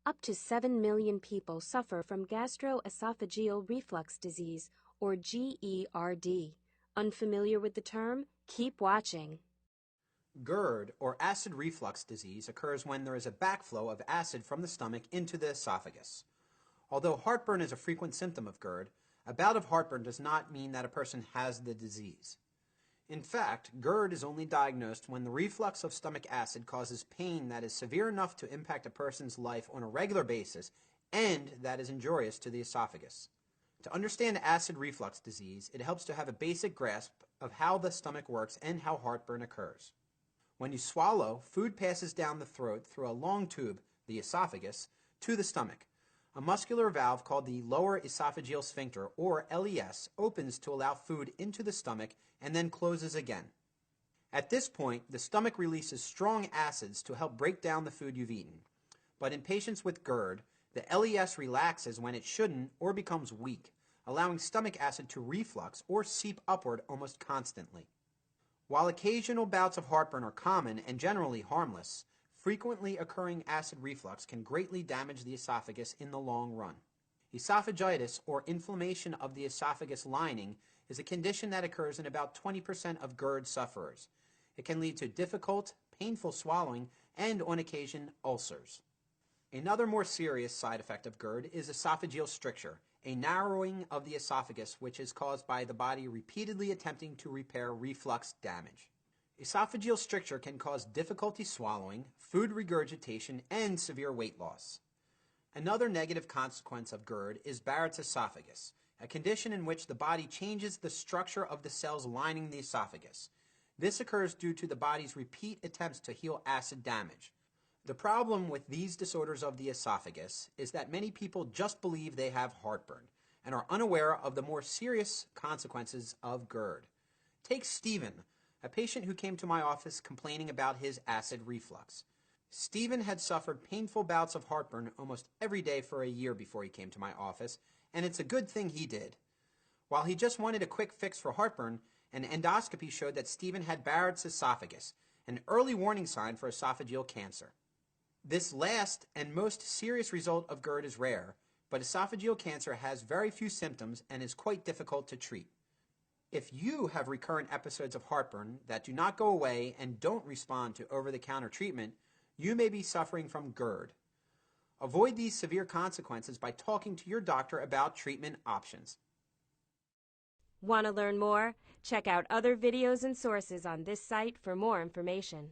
Up to 7 million people suffer from gastroesophageal reflux disease, or GERD. Unfamiliar with the term? Keep watching. GERD, or acid reflux disease, occurs when there is a backflow of acid from the stomach into the esophagus. Although heartburn is a frequent symptom of GERD, a bout of heartburn does not mean that a person has the disease. In fact, GERD is only diagnosed when the reflux of stomach acid causes pain that is severe enough to impact a person's life on a regular basis and that is injurious to the esophagus. To understand acid reflux disease, it helps to have a basic grasp of how the stomach works and how heartburn occurs. When you swallow, food passes down the throat through a long tube, the esophagus, to the stomach. A muscular valve called the lower esophageal sphincter, or LES, opens to allow food into the stomach and then closes again. At this point, the stomach releases strong acids to help break down the food you've eaten. But in patients with GERD, the LES relaxes when it shouldn't or becomes weak, allowing stomach acid to reflux or seep upward almost constantly. While occasional bouts of heartburn are common and generally harmless, frequently occurring acid reflux can greatly damage the esophagus in the long run. Esophagitis, or inflammation of the esophagus lining, is a condition that occurs in about 20% of GERD sufferers. It can lead to difficult, painful swallowing and, on occasion, ulcers. Another more serious side effect of GERD is esophageal stricture, a narrowing of the esophagus which is caused by the body repeatedly attempting to repair reflux damage. Esophageal stricture can cause difficulty swallowing, food regurgitation, and severe weight loss. Another negative consequence of GERD is Barrett's esophagus, a condition in which the body changes the structure of the cells lining the esophagus. This occurs due to the body's repeat attempts to heal acid damage. The problem with these disorders of the esophagus is that many people just believe they have heartburn and are unaware of the more serious consequences of GERD. Take Stephen, a patient who came to my office complaining about his acid reflux. Stephen had suffered painful bouts of heartburn almost every day for a year before he came to my office, and it's a good thing he did. While he just wanted a quick fix for heartburn, an endoscopy showed that Stephen had Barrett's esophagus, an early warning sign for esophageal cancer. This last and most serious result of GERD is rare, but esophageal cancer has very few symptoms and is quite difficult to treat. If you have recurrent episodes of heartburn that do not go away and don't respond to over-the-counter treatment, you may be suffering from GERD. Avoid these severe consequences by talking to your doctor about treatment options. Want to learn more? Check out other videos and sources on this site for more information.